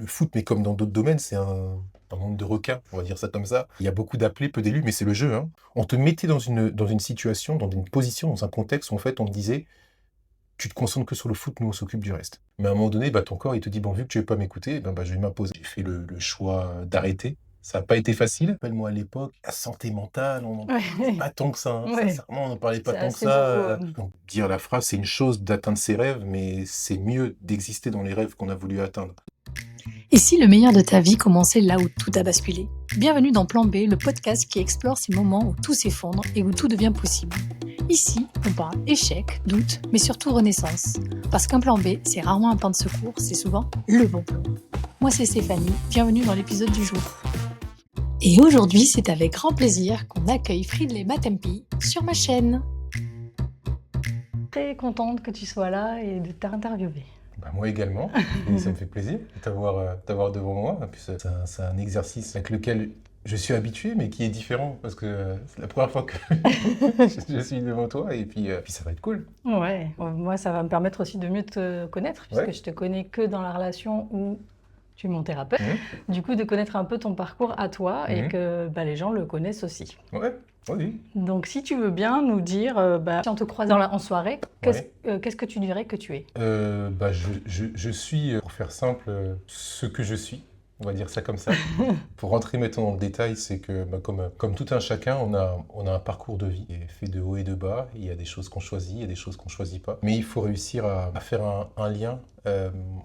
le foot, mais comme dans d'autres domaines, c'est un monde de requins, on va dire ça comme ça. Il y a beaucoup d'appelés, peu d'élus, mais c'est le jeu, hein. On te mettait dans une situation, dans une position, dans un contexte où en fait on te disait: «Tu te concentres que sur le foot, nous on s'occupe du reste». Mais à un moment donné, ton corps il te dit: «Bon, vu que tu veux pas m'écouter, je vais m'imposer». J'ai fait le choix d'arrêter. Ça a pas été facile. Rappelle-moi à l'époque, la santé mentale, on en parlait Ouais, pas tant que ça, hein. ouais, Sincèrement, on en parlait pas c'est tant que assez ça, nouveau. donc dire la phrase: «C'est une chose d'atteindre ses rêves, mais c'est mieux d'exister dans les rêves qu'on a voulu atteindre». Et si le meilleur de ta vie commençait là où tout a basculé? Bienvenue dans Plan B, le podcast qui explore ces moments où tout s'effondre et où tout devient possible. Ici, on parle échec, doute, mais surtout renaissance. Parce qu'un plan B, c'est rarement un plan de secours, c'est souvent le bon plan. Moi, c'est Stéphanie, bienvenue dans l'épisode du jour. Et aujourd'hui, c'est avec grand plaisir qu'on accueille Fridley Matempi sur ma chaîne. Très contente que tu sois là et de t'interviewer. Moi également, et ça me fait plaisir de t'avoir devant moi. En plus, c'est un exercice avec lequel je suis habitué, mais qui est différent, parce que c'est la première fois que je suis devant toi, et puis ça va être cool. Ouais, moi ça va me permettre aussi de mieux te connaître, puisque Ouais. je te connais que dans la relation où tu es mon thérapeute. Du coup, de connaître un peu ton parcours à toi et Mhm. que les gens le connaissent aussi. Ouais, vas-y. Donc, si tu veux bien nous dire, si on te croise en soirée, Ouais. qu'est-ce que tu dirais que tu es? Je suis, pour faire simple, ce que je suis. On va dire ça comme ça. Pour rentrer maintenant dans le détail, c'est que comme tout un chacun, on a un parcours de vie qui est fait de haut et de bas. Il y a des choses qu'on choisit, il y a des choses qu'on ne choisit pas. Mais il faut réussir à faire un lien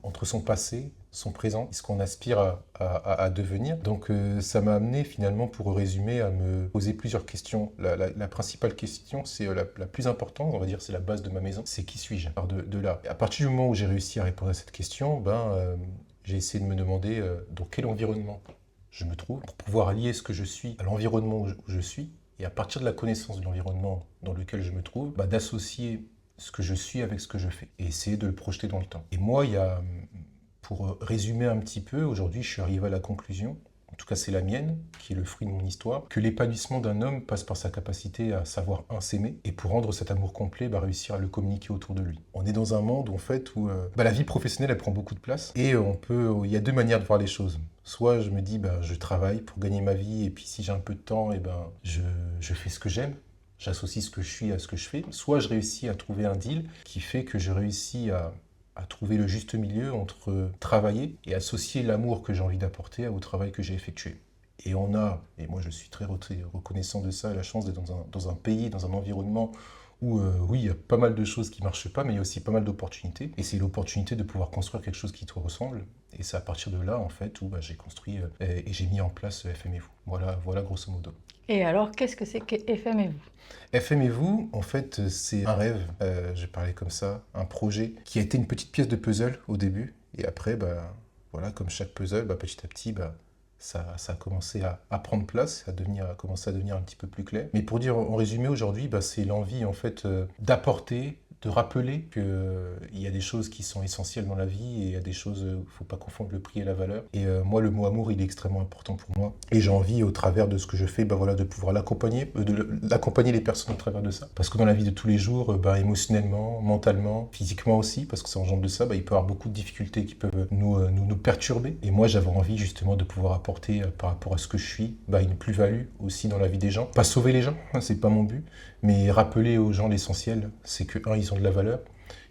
entre son passé, son présent et ce qu'on aspire à devenir. Donc ça m'a amené finalement, pour résumer, à me poser plusieurs questions. La principale question, c'est la plus importante, on va dire, c'est la base de ma maison, c'est qui suis-je? Alors de là. À partir du moment où j'ai réussi à répondre à cette question, j'ai essayé de me demander dans quel environnement je me trouve pour pouvoir lier ce que je suis à l'environnement où je suis, et à partir de la connaissance de l'environnement dans lequel je me trouve, d'associer ce que je suis avec ce que je fais et essayer de le projeter dans le temps. Et moi, pour résumer un petit peu, aujourd'hui, je suis arrivé à la conclusion, en tout cas c'est la mienne, qui est le fruit de mon histoire, que l'épanouissement d'un homme passe par sa capacité à savoir s'aimer, et pour rendre cet amour complet, réussir à le communiquer autour de lui. On est dans un monde en fait où la vie professionnelle elle prend beaucoup de place, et il y a deux manières de voir les choses. Soit je me dis je travaille pour gagner ma vie, et puis si j'ai un peu de temps, je fais ce que j'aime. J'associe ce que je suis à ce que je fais. Soit je réussis à trouver un deal qui fait que je réussis à trouver le juste milieu entre travailler et associer l'amour que j'ai envie d'apporter au travail que j'ai effectué. Et moi je suis très reconnaissant de ça, la chance d'être dans un pays, dans un environnement où oui, il y a pas mal de choses qui ne marchent pas, mais il y a aussi pas mal d'opportunités. Et c'est l'opportunité de pouvoir construire quelque chose qui te ressemble. Et c'est à partir de là, en fait, où j'ai construit et j'ai mis en place FM et vous. Voilà grosso modo. Et alors, qu'est-ce que c'est que FM et vous? FM et vous, en fait, c'est un rêve, je parlais comme ça, un projet qui a été une petite pièce de puzzle au début. Et après, voilà, comme chaque puzzle, petit à petit, ça a commencé à prendre place, à commencer à devenir un petit peu plus clair. Mais pour dire en résumé, aujourd'hui, c'est l'envie, en fait, d'apporter, de rappeler qu'il y a des choses qui sont essentielles dans la vie, et il y a des choses où il ne faut pas confondre le prix et la valeur. Et moi, le mot amour, il est extrêmement important pour moi. Et j'ai envie, au travers de ce que je fais, de pouvoir d'accompagner les personnes au travers de ça. Parce que dans la vie de tous les jours, émotionnellement, mentalement, physiquement aussi, parce que ça engendre de ça, il peut y avoir beaucoup de difficultés qui peuvent nous perturber. Et moi, j'avais envie justement de pouvoir apporter, par rapport à ce que je suis, une plus-value aussi dans la vie des gens. Pas sauver les gens, hein, c'est pas mon but, mais rappeler aux gens l'essentiel, c'est que, ils ont de la valeur,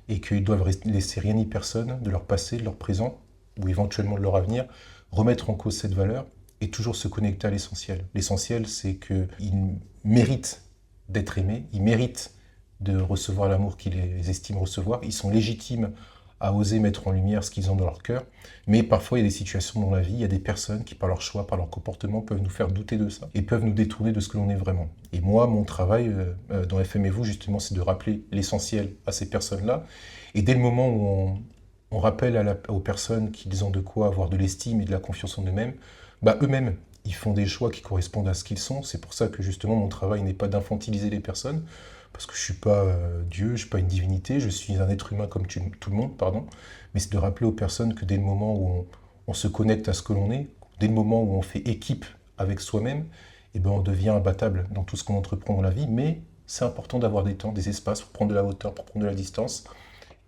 et qu'ils doivent laisser rien ni personne de leur passé, de leur présent, ou éventuellement de leur avenir, remettre en cause cette valeur, et toujours se connecter à l'essentiel. L'essentiel, c'est qu'ils méritent d'être aimés, ils méritent de recevoir l'amour qu'ils estiment recevoir, ils sont légitimes à oser mettre en lumière ce qu'ils ont dans leur cœur, mais parfois il y a des situations dans la vie, il y a des personnes qui par leur choix, par leur comportement, peuvent nous faire douter de ça, et peuvent nous détourner de ce que l'on est vraiment. Et moi, mon travail dans FM et vous, justement, c'est de rappeler l'essentiel à ces personnes-là, et dès le moment où on rappelle aux personnes qu'ils ont de quoi avoir de l'estime et de la confiance en eux-mêmes, eux-mêmes, ils font des choix qui correspondent à ce qu'ils sont. C'est pour ça que justement mon travail n'est pas d'infantiliser les personnes, parce que je ne suis pas Dieu, je ne suis pas une divinité, je suis un être humain comme tout le monde, pardon. Mais c'est de rappeler aux personnes que dès le moment où on se connecte à ce que l'on est, dès le moment où on fait équipe avec soi-même, on devient imbattable dans tout ce qu'on entreprend dans la vie. Mais c'est important d'avoir des temps, des espaces pour prendre de la hauteur, pour prendre de la distance,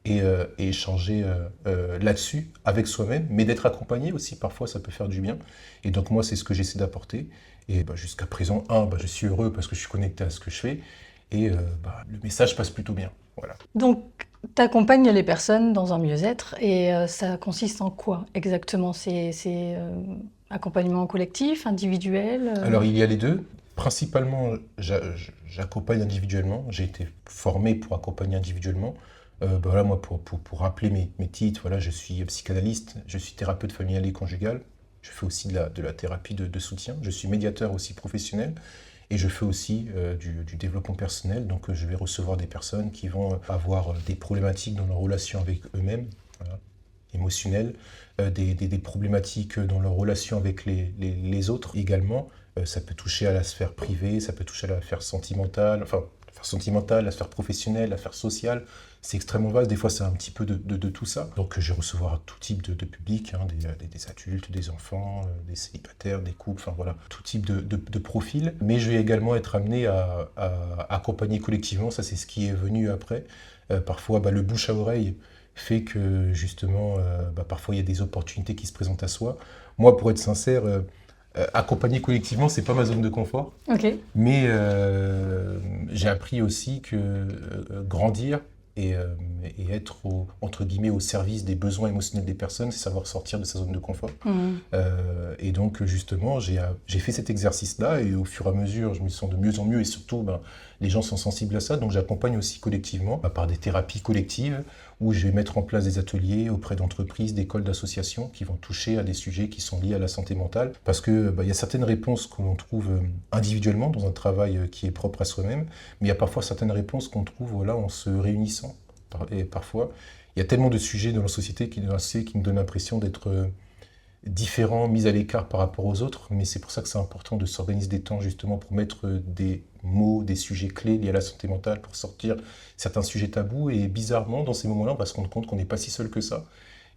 et échanger là-dessus avec soi-même, mais d'être accompagné aussi, parfois ça peut faire du bien. Et donc moi, c'est ce que j'essaie d'apporter. Et jusqu'à présent, je suis heureux parce que je suis connecté à ce que je fais, et le message passe plutôt bien. Voilà. Donc, tu accompagnes les personnes dans un mieux-être et ça consiste en quoi exactement? C'est accompagnement collectif, individuel? Alors il y a les deux. Principalement, j'accompagne individuellement. J'ai été formé pour accompagner individuellement. Voilà, moi, pour rappeler mes titres, voilà, je suis psychanalyste, je suis thérapeute familial et conjugal. Je fais aussi de la thérapie de soutien. Je suis médiateur aussi professionnel. Et je fais aussi du développement personnel. Donc je vais recevoir des personnes qui vont avoir des problématiques dans leur relation avec eux-mêmes, voilà, émotionnelles, des problématiques dans leur relation avec les autres également. Ça peut toucher à la sphère privée, ça peut toucher à la sphère sentimentale, enfin, la sphère sentimentale, la sphère professionnelle, la sphère sociale. C'est extrêmement vaste, des fois c'est un petit peu de tout ça. Donc je vais recevoir tout type de public, hein, des adultes, des enfants, des célibataires, des couples, enfin voilà, tout type de profil. Mais je vais également être amené à accompagner collectivement, ça c'est ce qui est venu après. Parfois le bouche à oreille fait que justement, parfois il y a des opportunités qui se présentent à soi. Moi, pour être sincère, accompagner collectivement, c'est pas ma zone de confort. Ok. Mais j'ai appris aussi que grandir et être entre guillemets au service des besoins émotionnels des personnes, c'est savoir sortir de sa zone de confort. Mhm. Et donc justement, j'ai fait cet exercice-là et au fur et à mesure, je me sens de mieux en mieux et surtout, les gens sont sensibles à ça. Donc j'accompagne aussi collectivement par des thérapies collectives où je vais mettre en place des ateliers auprès d'entreprises, d'écoles, d'associations qui vont toucher à des sujets qui sont liés à la santé mentale. Parce que il y a certaines réponses que l'on trouve individuellement dans un travail qui est propre à soi-même, mais il y a parfois certaines réponses qu'on trouve voilà, en se réunissant. Et parfois, il y a tellement de sujets dans la société qui me donnent l'impression d'être différents, mis à l'écart par rapport aux autres, mais c'est pour ça que c'est important de s'organiser des temps justement pour mettre des mots, des sujets clés liés à la santé mentale, pour sortir certains sujets tabous, et bizarrement, dans ces moments-là, on va se rendre compte qu'on n'est pas si seul que ça,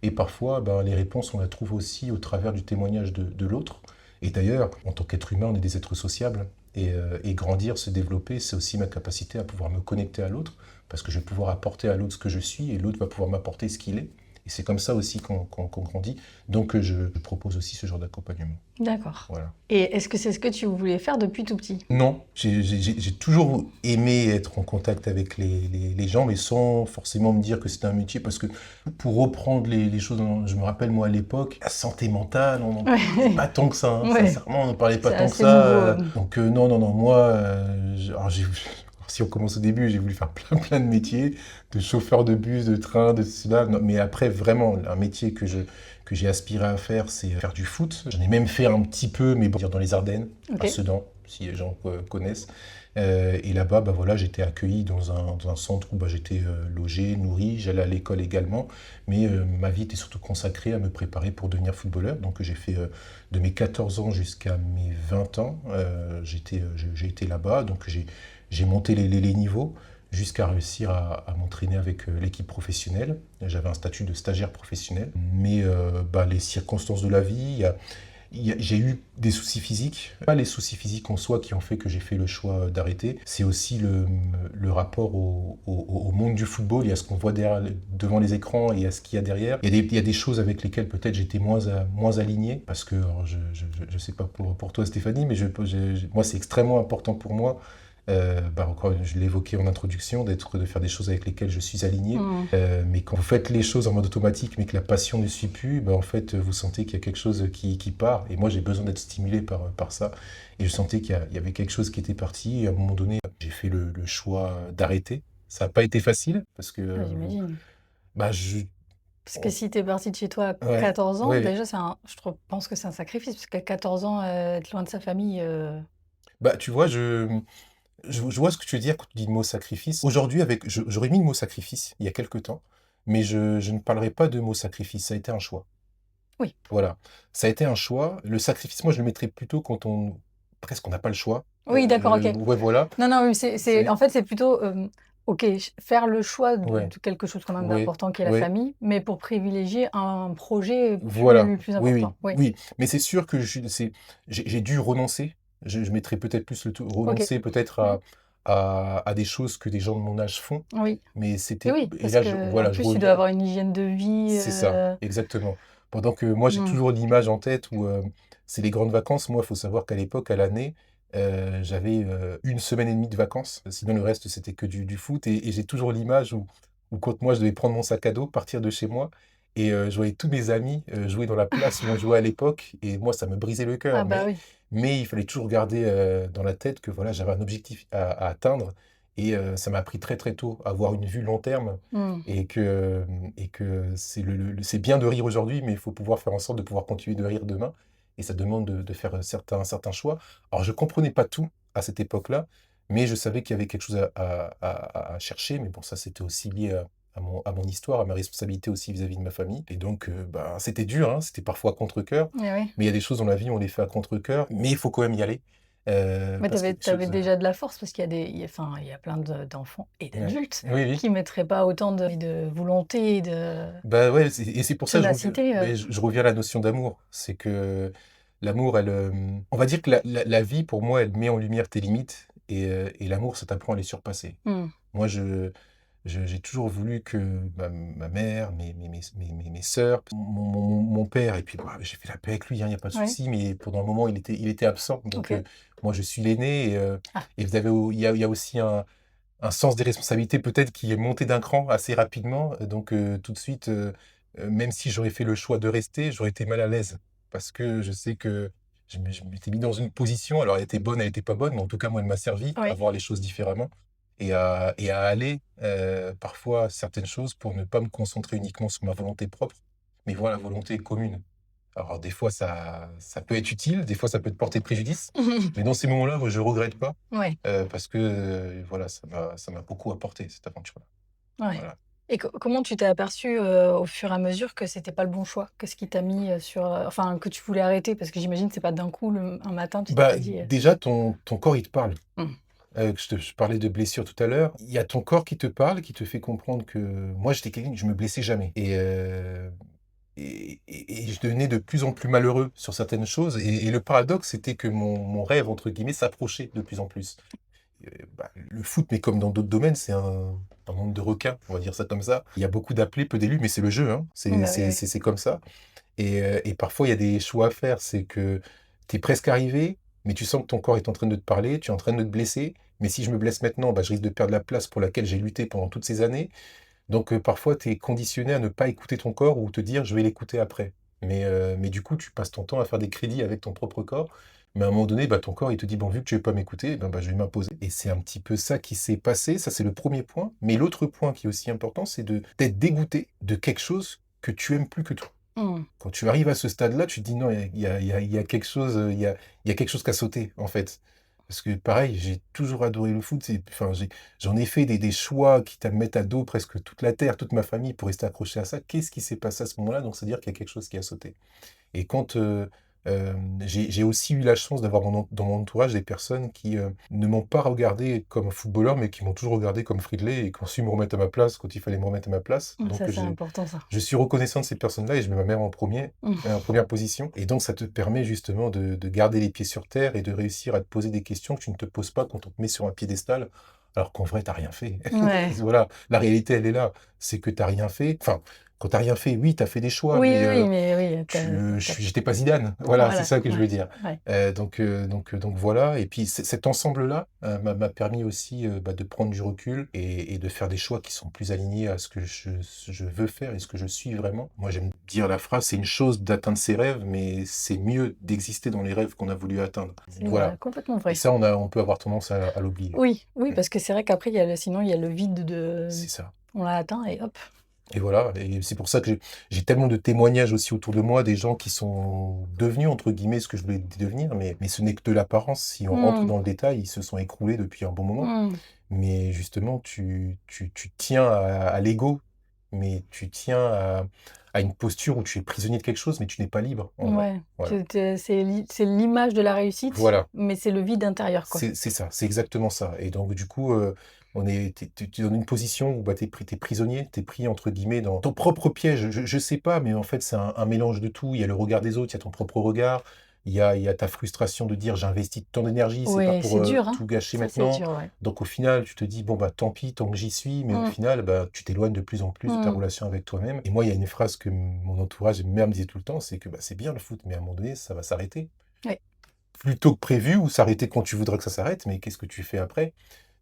et parfois, les réponses, on les trouve aussi au travers du témoignage de l'autre, et d'ailleurs, en tant qu'être humain, on est des êtres sociables, et grandir, se développer, c'est aussi ma capacité à pouvoir me connecter à l'autre, parce que je vais pouvoir apporter à l'autre ce que je suis, et l'autre va pouvoir m'apporter ce qu'il est. Et c'est comme ça aussi qu'on grandit. Donc je propose aussi ce genre d'accompagnement. D'accord. Voilà. Et est-ce que c'est ce que tu voulais faire depuis tout petit? Non, j'ai toujours aimé être en contact avec les gens, mais sans forcément me dire que c'était un métier, parce que pour reprendre les choses, je me rappelle moi à l'époque, la santé mentale, on n'en parlait pas tant que ça, hein, Ouais. sincèrement, on n'en parlait pas C'est tant que assez ça. nouveau. Donc non, moi, si on commence au début, j'ai voulu faire plein de métiers, de chauffeur de bus, de train, de cela. Non, mais après, vraiment, un métier que j'ai aspiré à faire, c'est faire du foot. J'en ai même fait un petit peu, mais bon, dans les Ardennes, Ok. à Sedan, si les gens connaissent. Et là-bas, voilà, j'étais accueilli dans un centre où j'étais logé, nourri. J'allais à l'école également, mais ma vie était surtout consacrée à me préparer pour devenir footballeur. Donc j'ai fait de mes 14 ans jusqu'à mes 20 ans, j'ai été là-bas. Donc j'ai monté les niveaux jusqu'à réussir à m'entraîner avec l'équipe professionnelle. J'avais un statut de stagiaire professionnel. Mais les circonstances de la vie, j'ai eu des soucis physiques. Pas les soucis physiques en soi qui ont fait que j'ai fait le choix d'arrêter. C'est aussi le rapport au monde du football et à ce qu'on voit devant les écrans et à ce qu'il y a derrière. Il y a des choses avec lesquelles peut-être j'étais moins aligné. Parce que, alors, je sais pas pour toi Stéphanie, mais moi c'est extrêmement important pour moi. Encore, je l'ai évoqué en introduction, de faire des choses avec lesquelles je suis aligné. Mhm. Mais quand vous faites les choses en mode automatique, mais que la passion ne suit plus, en fait, vous sentez qu'il y a quelque chose qui part. Et moi, j'ai besoin d'être stimulé par ça. Et je sentais qu'il y avait quelque chose qui était parti. Et à un moment donné, j'ai fait le choix d'arrêter. Ça n'a pas été facile, parce que Ah, j'imagine. je... Parce que si t'es parti de chez toi à Ouais, 14 ans, ouais. déjà, pense que c'est un sacrifice, parce qu'à 14 ans, être loin de sa famille. Tu vois, je vois ce que tu veux dire quand tu dis le mot sacrifice. Aujourd'hui, j'aurais mis le mot sacrifice il y a quelque temps, mais je ne parlerai pas de mot sacrifice. Ça a été un choix. Oui. Voilà. Ça a été un choix. Le sacrifice, moi, je le mettrais plutôt quand presque on n'a pas le choix. Oui, d'accord, ok. Ouais, voilà. Non, non, oui, C'est... en fait, c'est plutôt, ok, faire le choix Ouais, de quelque chose quand même ouais, d'important qui est la ouais. famille, mais pour privilégier un projet Voilà. plus Oui, oui, important. Oui, oui. Mais c'est sûr que j'ai dû renoncer. Je mettrais peut-être plus ok. renoncer peut-être Mm. à des choses que des gens de mon âge font. Oui. Mais Et c'était oui, et parce là, que en voilà, je plus, tu dois reviens. avoir une hygiène de vie, C'est ça, exactement. Pendant que moi, j'ai mmh. toujours l'image en tête où, c'est les grandes vacances. Moi, il faut savoir qu'à l'époque, à l'année, j'avais, 1 semaine et demie de vacances. Sinon, le reste, c'était que du foot et j'ai toujours l'image où quand moi, je devais prendre mon sac à dos, partir de chez moi et je voyais tous mes amis, jouer dans la place où on jouait à l'époque et moi, ça me brisait le Ah cœur. bah Mais oui. mais il fallait toujours garder, dans la tête que, voilà, j'avais un objectif à atteindre et ça m'a appris très, très tôt à avoir une vue long terme Mmh. et que c'est c'est bien de rire aujourd'hui, mais il faut pouvoir faire en sorte de pouvoir continuer de rire demain et ça demande de faire, certains choix. Alors je comprenais pas tout à cette époque-là, mais je savais qu'il y avait quelque chose à chercher, mais bon ça c'était aussi lié à mon histoire, à ma responsabilité aussi vis-à-vis de ma famille et donc bah, c'était dur, hein, c'était parfois à contre-cœur, Eh oui. mais il y a des choses dans la vie, on les fait à contre-cœur, mais il faut quand même y aller, Mais parce tu qu'il y a des avais choses, déjà de la force parce qu'il y a des enfin, il y a plein d'enfants et ouais. d'adultes Oui, oui. qui mettraient pas autant de volonté et de Bah, ouais, c'est pour ça que ténacité, je reviens à la notion d'amour. C'est que l'amour, on va dire que la vie pour moi, elle met en lumière tes limites et l'amour, ça t'apprend à les surpasser. mmh. Moi, j'ai toujours voulu que ma mère, mes sœurs, mon père et puis, bah, j'ai fait la paix avec lui, hein, il y a pas de Ouais, souci, mais pendant un moment, il était absent. Donc, OK. moi, je suis l'aîné Ah, et vous avez au il y a aussi un sens des responsabilités peut-être qui est monté d'un cran assez rapidement, donc tout de suite, même si j'aurais fait le choix de rester, j'aurais été mal à l'aise. Parce que je sais que je m'étais mis dans une position, alors elle était bonne, elle était pas bonne, mais en tout cas moi elle m'a servi à oui. voir les choses différemment et à aller, parfois certaines choses pour ne pas me concentrer uniquement sur ma volonté propre, mais voir la volonté commune. Alors des fois ça peut être utile, des fois ça peut te porter préjudice, mais dans ces moments-là, moi je regrette pas, Ouais, parce que, voilà, ça m'a beaucoup apporté cette aventure-là. ouais. Voilà. Et comment tu t'es aperçu, au fur et à mesure que c'était pas le bon choix? Qu'est-ce qui t'a mis, sur, enfin que tu voulais arrêter? Parce que j'imagine que c'est pas d'un coup un matin tu t'es Bah, pas dit, déjà ton corps il te parle. Mmh. Je parlais de blessures tout à l'heure. Il y a ton corps qui te parle, qui te fait comprendre que moi j'étais quelqu'un, je me blessais jamais et je devenais de plus en plus malheureux sur certaines choses et le paradoxe, c'était que mon «rêve» entre guillemets s'approchait de plus en plus. Bah, le foot, mais comme dans d'autres domaines, c'est un monde de requins, on va dire ça comme ça. Il y a beaucoup d'appelés, peu d'élus, mais c'est le jeu, hein. C'est Bah, oui, c'est oui. c'est c'est comme ça et parfois il y a des choix à faire. C'est que tu es presque arrivé, mais tu sens que ton corps est en train de te parler, tu es en train de te blesser, mais si je me blesse maintenant, bah, je risque de perdre la place pour laquelle j'ai lutté pendant toutes ces années. Donc parfois tu es conditionné à ne pas écouter ton corps ou te dire: «Je vais l'écouter après». Mais du coup, tu passes ton temps à faire des crédits avec ton propre corps. Mais à un moment donné, bah, ton corps, il te dit: «Bon, vu que tu veux pas m'écouter, ben, bah, je vais m'imposer» et c'est un petit peu ça qui s'est passé. Ça, c'est le premier point. Mais l'autre point qui est aussi important, c'est d'être dégoûté de quelque chose que tu aimes plus que tout. Mmh. Quand tu arrives à ce stade-là, tu te dis: «Non, il y a quelque chose, il y a quelque chose qui a sauté, en fait». Parce que pareil, j'ai toujours adoré le foot, enfin, j'en ai fait des choix qui à me mettre à dos presque toute la terre, toute ma famille pour rester accroché à ça. Qu'est-ce qui s'est passé à ce moment-là? Donc c'est-à-dire qu'il y a quelque chose qui a sauté. Et quand, j'ai aussi eu la chance d'avoir dans mon entourage des personnes qui, ne m'ont pas regardé comme footballeur, mais qui m'ont toujours regardé comme Friedley et qui ont su me remettre à ma place quand il fallait me remettre à ma place. Donc Ça, c'est important ça. je suis reconnaissant de ces personnes-là et je mets ma mère Mmh. en première position et donc ça te permet justement de garder les pieds sur terre et de réussir à te poser des questions que tu ne te poses pas quand on te met sur un piédestal, alors qu'en vrai, tu as rien fait. Ouais. Voilà, la réalité, elle est là. C'est que tu as rien fait. Enfin, quand tu as rien fait, oui, tu as fait des choix, Oui, mais oui, oui, mais oui, j'étais pas Zidane. Voilà, c'est voilà, ça que je veux ouais, dire. ouais. Donc voilà et puis cet ensemble-là, m'a permis aussi, bah, de prendre du recul et de faire des choix qui sont plus alignés à ce que je veux faire et ce que je suis vraiment. Moi, j'aime dire la phrase: «C'est une chose d'atteindre ses rêves, mais c'est mieux d'exister dans les rêves qu'on a voulu atteindre». C'est Voilà complètement et vrai. ça, on peut avoir tendance à l'oublier. Oui, oui, Mmh, parce que c'est vrai qu'après il y a sinon il y a le vide c'est ça. on l'a atteint et hop. Et voilà et c'est pour ça que j'ai tellement de témoignages aussi autour de moi, des gens qui sont devenus entre guillemets ce que je voulais devenir, mais ce n'est que de l'apparence. Si on rentre Mmh, dans le détail, ils se sont écroulés depuis un bon moment. mmh. Mais justement, tu tiens à l'ego, mais tu tiens à une posture où tu es prisonnier de quelque chose, mais tu n'es pas libre en vrai. Ouais, Voilà. c'est l'image de la réussite, Voilà. mais c'est le vide intérieur, quoi. C'est ça, c'est exactement ça et donc du coup, tu es dans une position où, bah, tu es prisonnier, tu es pris entre guillemets dans ton propre piège. Je sais pas, mais en fait, c'est un mélange de tout. Il y a le regard des autres, il y a ton propre regard. il y a ta frustration de dire: «J'ai investi tant d'énergie, c'est pas Ouais, pour, c'est dur, hein. tout gâcher Ça, c'est maintenant». dur, ouais. Donc au final, tu te dis: «Bon, bah, tant pis, tant que j'y suis», mais au Mmh. final, bah, tu t'éloignes de plus en plus de ta Mmh. relation avec toi-même. Et moi, il y a une phrase que mon entourage et ma mère me disait tout le temps, c'est que, bah, c'est bien le foot, mais à un moment donné, ça va s'arrêter. Ouais. Plus tôt que prévu ou s'arrêter quand tu voudrais que ça s'arrête, mais qu'est-ce que tu fais après?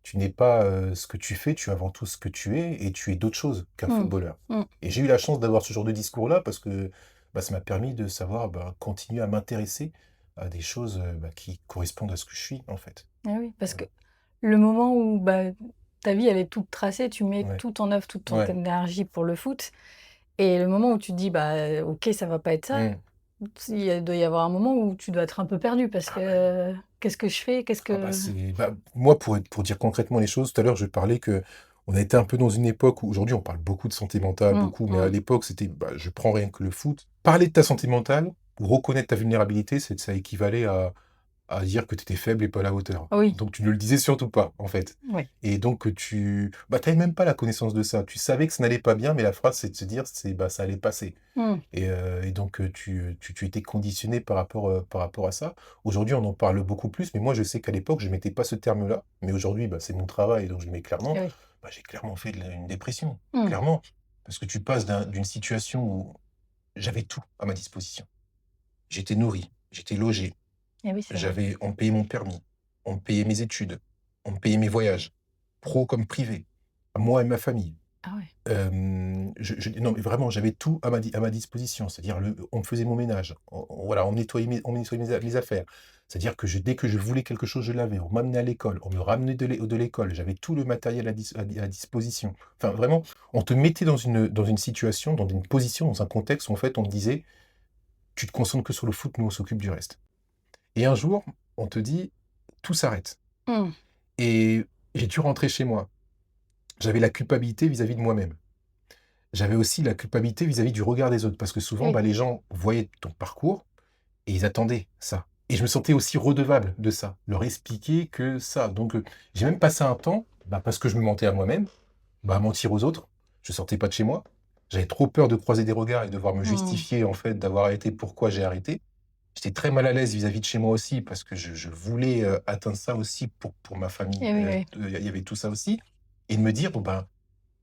Tu n'es pas, ce que tu fais, tu es avant tout ce que tu es et tu es d'autre chose qu'un Mmh. footballeur. Mmh. Et j'ai eu la chance d'avoir ce genre de discours-là parce que, bah, ça m'a permis de savoir, bah, continuer à m'intéresser à des choses, bah, qui correspondent à ce que je suis, en fait. Ah oui, parce que Voilà. le moment où, bah, ta vie, elle est toute tracée, tu mets Ouais, tout en œuvre, toute ton ouais. énergie pour le foot et le moment où tu te dis: «Bah, OK, ça va pas être ça», Mmh. il doit y avoir un moment où tu dois être un peu perdu parce Ah bah que qu'est-ce que je fais? Qu'est-ce ah bah, que moi, pour dire concrètement les choses, tout à l'heure, je parlais qu'on a été un peu dans une époque où aujourd'hui, on parle beaucoup de santé mentale, mmh, beaucoup, mais à mmh. l'époque, c'était, bah, je prends rien que le foot. Parler de ta santé mentale ou reconnaître ta vulnérabilité, ça équivalait à dire que tu étais faible et pas à la hauteur. Oui, Donc tu ne le disais surtout pas, en fait. ouais. Et donc tu avais même pas la connaissance de ça. Tu savais que ça n'allait pas bien, mais la phrase, c'est de se dire, bah, ça allait passer. Mmh. Et donc tu étais conditionné par rapport à ça. Aujourd'hui, on en parle beaucoup plus, mais moi, je sais qu'à l'époque, je mettais pas ce terme-là. Mais aujourd'hui, bah, c'est mon travail, donc je le mets clairement. Eh oui. Bah, j'ai clairement fait une dépression, Mmh. clairement. Parce que tu passes d'une situation où j'avais tout à ma disposition. J'étais nourri, j'étais logé, Eh oui, c'est vrai. on me payait mon permis, on me payait mes études, on me payait mes voyages, pro comme privé, à moi et ma famille. Ah ouais. Non, mais vraiment, j'avais tout à ma disposition. C'est-à-dire on me faisait mon ménage, voilà, on nettoyait mes affaires. C'est-à-dire que dès que je voulais quelque chose, je l'avais. On m'amenait à l'école, on me ramenait de l'école, j'avais tout le matériel à disposition. Enfin, vraiment, on te mettait dans une situation, dans une position, dans un contexte où en fait, on te disait: «Tu te concentres que sur le foot, nous on s'occupe du reste». Et un jour, on te dit: «Tout s'arrête». Mmh. Et j'ai dû rentrer chez moi. J'avais la culpabilité vis-à-vis de moi-même. J'avais aussi la culpabilité vis-à-vis du regard des autres parce que souvent, Oui. bah, les gens voyaient ton parcours et ils attendaient ça. Et je me sentais aussi redevable de ça, leur expliquer que ça. Donc, j'ai même passé un temps, bah, parce que je me mentais à moi-même, bah, à mentir aux autres. Je sortais pas de chez moi. J'avais trop peur de croiser des regards et de devoir me Mmh. justifier, en fait, d'avoir arrêté, pourquoi j'ai arrêté. J'étais très mal à l'aise vis-à-vis de chez moi aussi parce que je voulais, atteindre ça aussi pour ma famille. Eh oui, oui. Il y avait tout ça aussi et de me dire: «Bon, ben,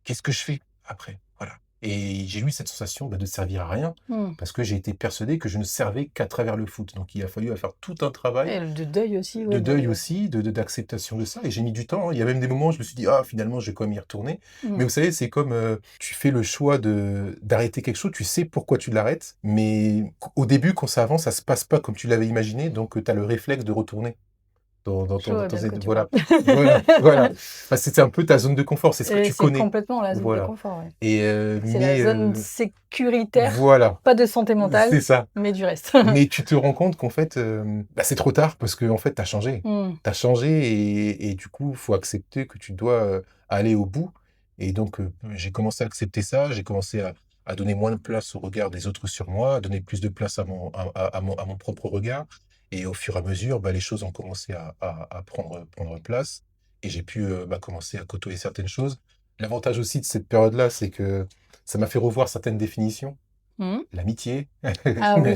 qu'est-ce que je fais après?» Voilà. Et j'ai eu cette sensation, bah, de servir à rien Mmh. parce que j'ai été persuadé que je ne servais qu'à travers le foot. Donc il a fallu faire tout un travail Et de deuil aussi, de ouais, deuil de aussi, d'acceptation de ça et j'ai mis du temps, hein. Il y a même des moments où je me suis dit: «Ah finalement, je vais quand même y retourner». mmh. Mais vous savez, c'est comme, tu fais le choix d'arrêter quelque chose, tu sais pourquoi tu l'arrêtes, mais au début, quand ça avance, ça se passe pas comme tu l'avais imaginé, donc tu as le réflexe de retourner Je vois dans bien de quoi cette tu parles. voilà, voilà. Parce que c'est un peu ta zone de confort, c'est ce que Et tu c'est connais. complètement la zone de Voilà confort, ouais. et C'est la zone sécuritaire, voilà, pas de santé mentale, c'est ça. mais du reste. Mais tu te rends compte qu'en fait, bah, c'est trop tard parce qu'en fait, tu as changé. Mmh. Tu as changé et du coup, il faut accepter que tu dois, aller au bout et donc j'ai commencé à accepter ça, j'ai commencé à donner moins de place au regard des autres sur moi, à donner plus de place à mon propre regard et au fur et à mesure, bah, les choses ont commencé à prendre place et j'ai pu, bah, commencer à côtoyer certaines choses. L'avantage aussi de cette période-là, c'est que ça m'a fait revoir certaines définitions. Mmh. L'amitié, Ah oui.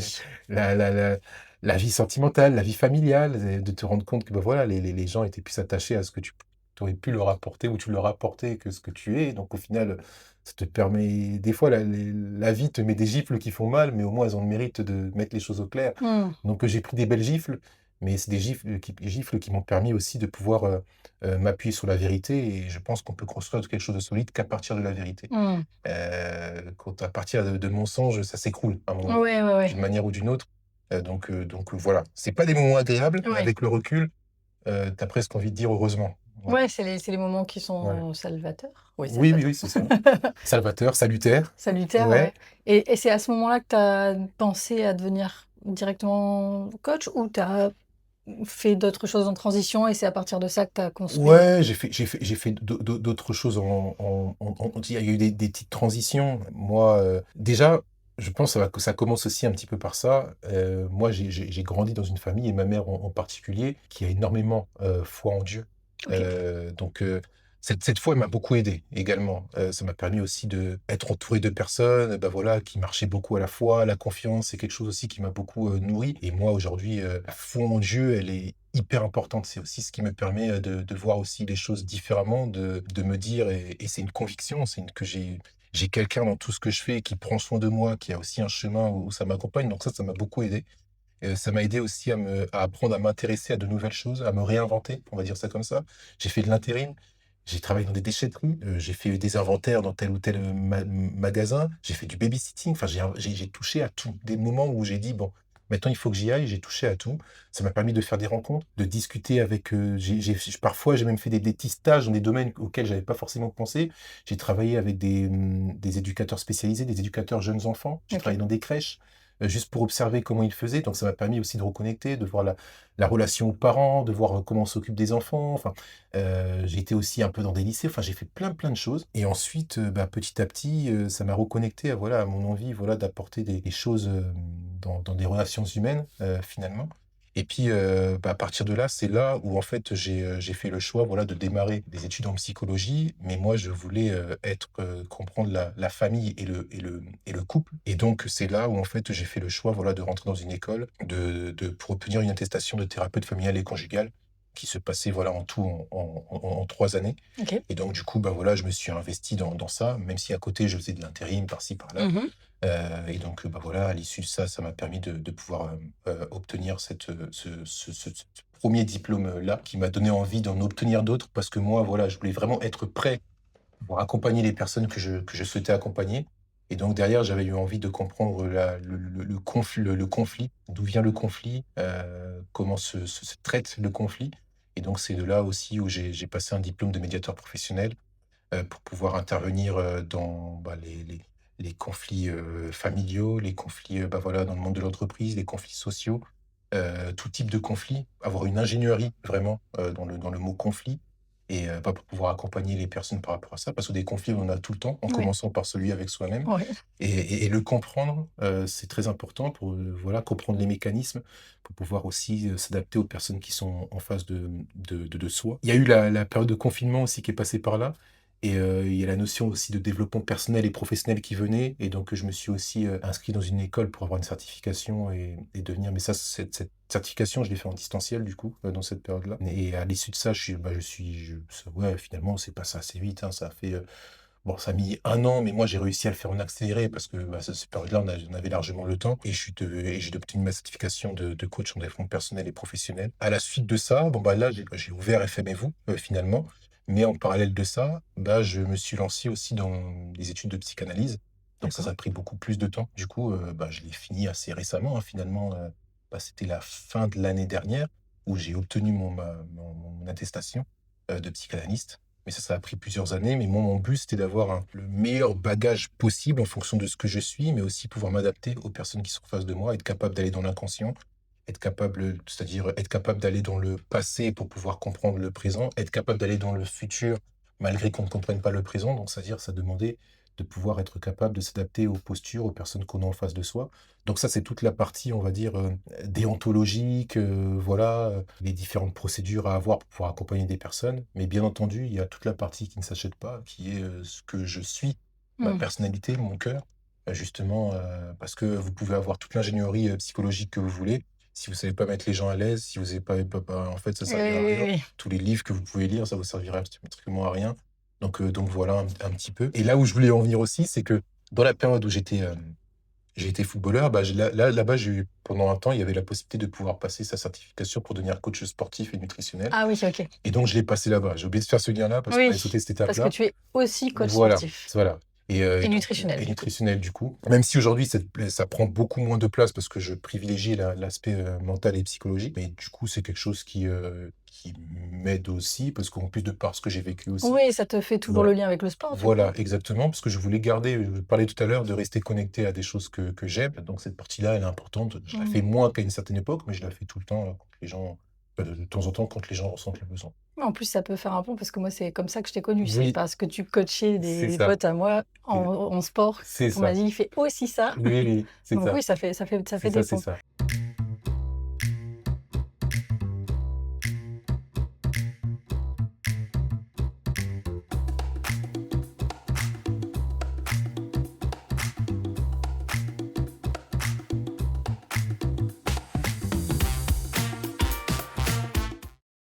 la la la la vie sentimentale, la vie familiale, et de te rendre compte que, bah, voilà, les gens étaient plus attachés à ce que tu aurais pu leur apporter ou tu leur apportais que ce que tu es. Donc au final, ça te permet des fois la vie te met des gifles qui font mal, mais au moins elles ont le mérite de mettre les choses au clair. Mmh. Donc j'ai pris des belles gifles, mais c'est des gifles qui m'ont permis aussi de pouvoir, m'appuyer sur la vérité et je pense qu'on peut construire quelque chose de solide qu'à partir de la vérité. Mmh. Quand à partir de mensonges, ça s'écroule à un moment, Ouais, ouais, ouais. d'une manière ou d'une autre. Voilà. C'est pas des moments agréables, mais Ouais. avec le recul, tu as presque envie de dire heureusement. Voilà, Ouais, c'est les moments qui voilà. sont salvateurs. Oui, Oui, oui, oui, salvateurs. c'est ça. Salvateur, salutaire. Salutaires, Ouais. ouais. Et c'est à ce moment-là que tu as pensé à devenir directement coach ou tu as fait d'autres choses en transition et c'est à partir de ça que tu as construit? Ouais, j'ai fait d'autres choses il y a eu des petites transitions. Moi, déjà, je pense que ça commence aussi un petit peu par ça. Moi, j'ai grandi dans une famille et ma mère en particulier, qui a énormément, foi en Dieu. OK. Donc, Cette fois, elle m'a beaucoup aidé également. Ça m'a permis aussi d'être entouré de personnes, bah, voilà, qui marchaient beaucoup à la fois. La confiance, c'est quelque chose aussi qui m'a beaucoup, nourri et moi aujourd'hui, la foi en Dieu, elle est hyper importante. C'est aussi ce qui me permet, de voir aussi les choses différemment, de me dire et c'est une conviction, c'est une que j'ai quelqu'un dans tout ce que je fais qui prend soin de moi, qui a aussi un chemin où ça m'accompagne, donc ça m'a beaucoup aidé. Ça m'a aidé aussi à apprendre à m'intéresser à de nouvelles choses, à me réinventer, on va dire ça comme ça. J'ai fait de l'intérim, j'ai travaillé dans des déchetteries, j'ai fait des inventaires dans tel ou tel, magasin, j'ai fait du babysitting, enfin j'ai touché à tout. Des moments où j'ai dit: «Bon, maintenant il faut que j'y aille», j'ai touché à tout. Ça m'a permis de faire des rencontres, de discuter avec, parfois j'ai même fait des petits stages dans des domaines auxquels j'avais pas forcément pensé. J'ai travaillé avec des éducateurs spécialisés, des éducateurs jeunes enfants. J'ai OK. travaillé dans des crèches juste pour observer comment ils faisaient. Donc ça m'a permis aussi de reconnecter, de voir la relation aux parents, de voir, comment on s'occupe des enfants. Enfin, j'ai été aussi un peu dans des lycées. Enfin, j'ai fait plein de choses et ensuite, bah, petit à petit, ça m'a reconnecté à voilà, à mon envie, voilà, d'apporter des choses, dans des relations humaines, finalement et puis, bah, à partir de là, c'est là où en fait j'ai fait le choix, voilà, de démarrer des études en psychologie. Mais moi, je voulais, comprendre la famille et le couple et donc c'est là où en fait j'ai fait le choix, voilà, de rentrer dans une école pour obtenir une attestation de thérapeute familial et conjugal qui se passait, voilà, en tout en 3 années OK. et donc du coup, bah, voilà, je me suis investi dans ça, même si à côté je faisais de l'intérim par-ci par-là. Mmh. Et donc, bah, voilà, à l'issue de ça, ça m'a permis de pouvoir, obtenir ce 1er diplôme-là qui m'a donné envie d'en obtenir d'autres parce que moi, voilà, je voulais vraiment être prêt pour accompagner les personnes que je souhaitais accompagner et donc derrière, j'avais eu envie de comprendre la le conflit, d'où vient le conflit, comment se traite le conflit et donc c'est de là aussi où j'ai passé un diplôme de médiateur professionnel pour pouvoir intervenir, dans, bah, les conflits, familiaux, les conflits, bah, voilà, dans le monde de l'entreprise, les conflits sociaux, tout type de conflit. Avoir une ingénierie vraiment, dans le mot conflit et bah, pour pouvoir accompagner les personnes par rapport à ça. Parce que des conflits, on en a tout le temps, en Ouais. commençant par celui avec soi-même Ouais. et le comprendre, c'est très important pour, voilà, comprendre les mécanismes, pour pouvoir aussi, s'adapter aux personnes qui sont en face de soi. Il y a eu la période de confinement aussi qui est passée par là et il y a la notion aussi de développement personnel et professionnel qui venait et donc je me suis aussi, inscrit dans une école pour avoir une certification et devenir mais ça, cette certification, je l'ai fait en distanciel du coup, dans cette période-là et à l'issue de ça, ouais, finalement, c'est passé assez vite, hein. Ça a fait, bon, ça a mis 1 an, mais moi, j'ai réussi à le faire en accéléré parce que, bah, cette période-là, on avait largement le temps et j'ai obtenu ma certification de coach en développement personnel et professionnel. À la suite de ça, bon, bah, là, j'ai ouvert FM et vous, finalement, mais en parallèle de ça, bah, je me suis lancé aussi dans des études de psychanalyse. Donc ça D'accord. a pris beaucoup plus de temps. Du coup, bah, je l'ai fini assez récemment, hein, finalement, bah, c'était la fin de l'année dernière où j'ai obtenu mon attestation, de psychanalyste. Mais ça a pris plusieurs années. Mais moi, mon but, c'était d'avoir le meilleur bagage possible en fonction de ce que je suis, mais aussi pouvoir m'adapter aux personnes qui sont en face de moi, être capable d'aller dans l'inconscient, c'est-à-dire être capable d'aller dans le passé pour pouvoir comprendre le présent, être capable d'aller dans le futur malgré qu'on ne comprenne pas le présent. Donc, c'est-à-dire, ça demandait de pouvoir être capable de s'adapter aux postures, aux personnes qu'on a en face de soi. Donc ça, c'est toute la partie, on va dire, déontologique, voilà, les différentes procédures à avoir pour pouvoir accompagner des personnes. Mais bien entendu, il y a toute la partie qui ne s'achète pas, qui est, ce que je suis, ma Mmh. personnalité, mon cœur, justement, parce que vous pouvez avoir toute l'ingénierie, psychologique que vous voulez. Si vous savez pas mettre les gens à l'aise, si vous savez pas en fait, ça Oui, servira à oui, rien. oui. Tous les livres que vous pouvez lire, ça vous servira strictement à rien. Donc voilà un petit peu et là où je voulais en venir aussi, c'est que dans la période où j'ai été footballeur, bah, là-bas, j'ai eu pendant un temps, il y avait la possibilité de pouvoir passer sa certification pour devenir coach sportif et nutritionnel Ah oui, OK. et donc je l'ai passé là-bas. J'ai oublié de faire ce lien-là parce qu'on avait Oui, sauté cette parce que étape-là. tu es aussi coach Voilà, sportif voilà et et donc nutritionnel, et du coup. nutritionnel du coup. Même si aujourd'hui ça prend beaucoup moins de place parce que je privilégie l'aspect, mental et psychologique, mais du coup, c'est quelque chose qui m'aide aussi parce qu'en plus de par ce que j'ai vécu aussi. Oui, ça te fait toujours le Voilà. lien avec le sport, du coup. Voilà, exactement, parce que je voulais garder, je parlais tout à l'heure de rester connecté à des choses que j'aime, donc cette partie-là, elle est importante. Je la Mmh. fais moins qu'à une certaine époque, mais je la fais tout le temps, quand les gens de temps en temps, quand les gens ressentent le besoin. En plus, ça peut faire un pont parce que moi, c'est comme ça que je t'ai connu. C'est Oui, parce que tu coachais c'est des ça, potes à moi en c'est en sport c'est qu'on m'a ça. dit: «Il fait aussi ça». Oui, oui, c'est Donc ça, oui, ça fait c'est des ça, c'est ponts. ça.